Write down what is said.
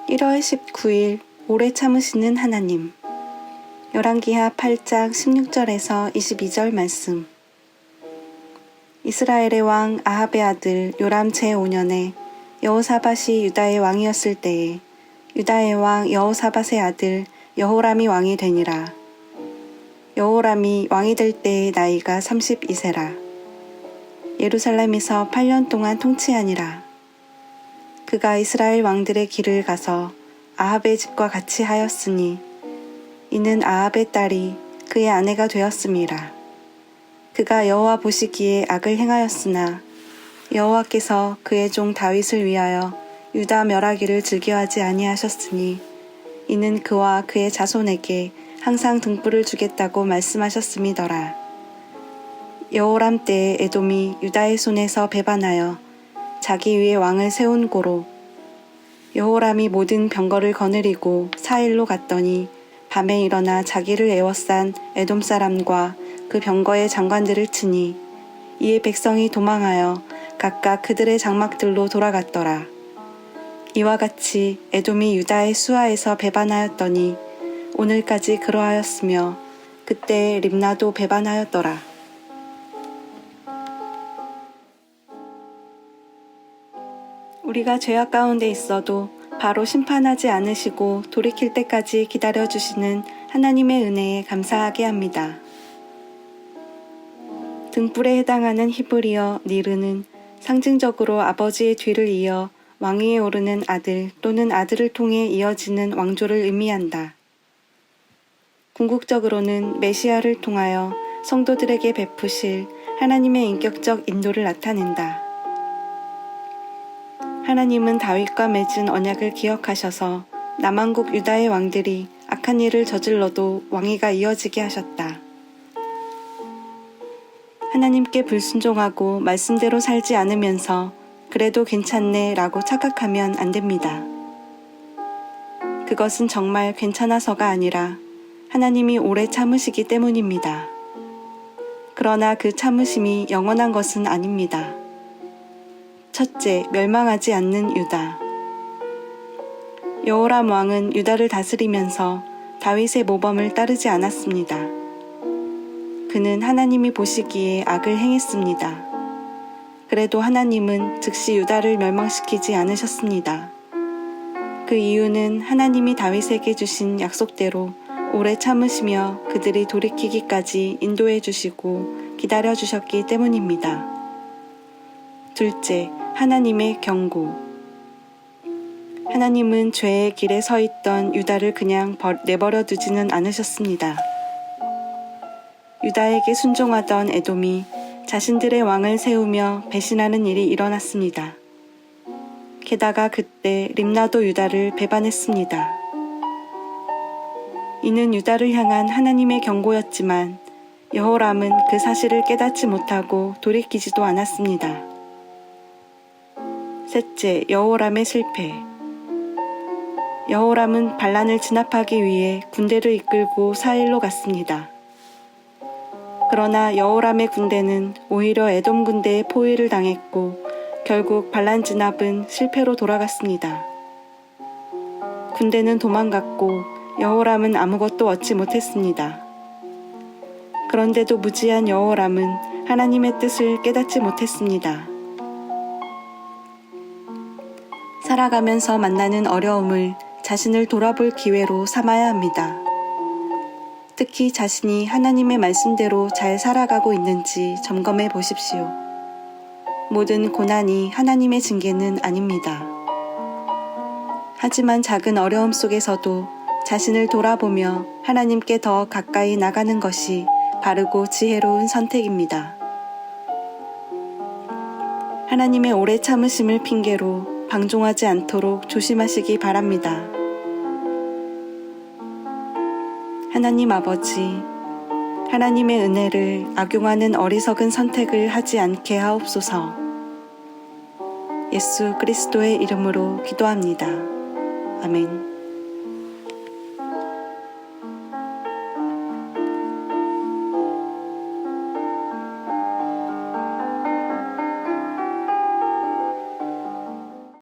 1월 19일 오래 참으시는 하나님. 열왕기하 8장 16절에서 22절 말씀. 이스라엘의 왕 아합의 아들 요람 제5년에 여호사밧이 유다의 왕이었을 때에 유다의 왕 여호사밧의 아들 여호람이 왕이 되니라. 여호람이 왕이 될 때의 나이가 32세라. 예루살렘에서 8년 동안 통치하니라. 그가 이스라엘 왕들의 길을 가서 아합의 집과 같이 하였으니 이는 아합의 딸이 그의 아내가 되었음이라. 그가 여호와 보시기에 악을 행하였으나 여호와께서 그의 종 다윗을 위하여 유다 멸하기를 즐겨하지 아니하셨으니 이는 그와 그의 자손에게 항상 등불을 주겠다고 말씀하셨음이더라. 여호람 때에 에돔이 유다의 손에서 배반하여 자기 위에 왕을 세운 고로 여호람이 모든 병거를 거느리고 사일로 갔더니 밤에 일어나 자기를 에워싼 에돔 사람과 그 병거의 장관들을 치니 이에 백성이 도망하여 각각 그들의 장막들로 돌아갔더라. 이와 같이 에돔이 유다의 수하에서 배반하였더니 오늘까지 그러하였으며 그때 림나도 배반하였더라. 우리가 죄악 가운데 있어도 바로 심판하지 않으시고 돌이킬 때까지 기다려주시는 하나님의 은혜에 감사하게 합니다. 등불에 해당하는 히브리어 니르는 상징적으로 아버지의 뒤를 이어 왕위에 오르는 아들 또는 아들을 통해 이어지는 왕조를 의미한다. 궁극적으로는 메시아를 통하여 성도들에게 베푸실 하나님의 인격적 인도를 나타낸다. 하나님은 다윗과 맺은 언약을 기억하셔서 남왕국 유다의 왕들이 악한 일을 저질러도 왕위가 이어지게 하셨다. 하나님께 불순종하고 말씀대로 살지 않으면서 그래도 괜찮네 라고 착각하면 안 됩니다. 그것은 정말 괜찮아서가 아니라 하나님이 오래 참으시기 때문입니다. 그러나 그 참으심이 영원한 것은 아닙니다. 첫째, 멸망하지 않는 유다. 여호람 왕은 유다를 다스리면서 다윗의 모범을 따르지 않았습니다. 그는 하나님이 보시기에 악을 행했습니다. 그래도 하나님은 즉시 유다를 멸망시키지 않으셨습니다. 그 이유는 하나님이 다윗에게 주신 약속대로 오래 참으시며 그들이 돌이키기까지 인도해 주시고 기다려 주셨기 때문입니다. 둘째, 하나님의 경고. 하나님은 죄의 길에 서 있던 유다를 그냥 내버려 두지는 않으셨습니다. 유다에게 순종하던 에돔이 자신들의 왕을 세우며 배신하는 일이 일어났습니다. 게다가 그때 림나도 유다를 배반했습니다. 이는 유다를 향한 하나님의 경고였지만 여호람은 그 사실을 깨닫지 못하고 돌이키지도 않았습니다. 셋째, 여호람의 실패. 여호람은 반란을 진압하기 위해 군대를 이끌고 사일로 갔습니다. 그러나 여호람의 군대는 오히려 에돔 군대의 포위를 당했고 결국 반란 진압은 실패로 돌아갔습니다. 군대는 도망갔고 여호람은 아무것도 얻지 못했습니다. 그런데도 무지한 여호람은 하나님의 뜻을 깨닫지 못했습니다. 살아가면서 만나는 어려움을 자신을 돌아볼 기회로 삼아야 합니다. 특히 자신이 하나님의 말씀대로 잘 살아가고 있는지 점검해 보십시오. 모든 고난이 하나님의 징계는 아닙니다. 하지만 작은 어려움 속에서도 자신을 돌아보며 하나님께 더 가까이 나가는 것이 바르고 지혜로운 선택입니다. 하나님의 오래 참으심을 핑계로 방종하지 않도록 조심하시기 바랍니다. 하나님 아버지, 하나님의 은혜를 악용하는 어리석은 선택을 하지 않게 하옵소서. 예수 그리스도의 이름으로 기도합니다. 아멘.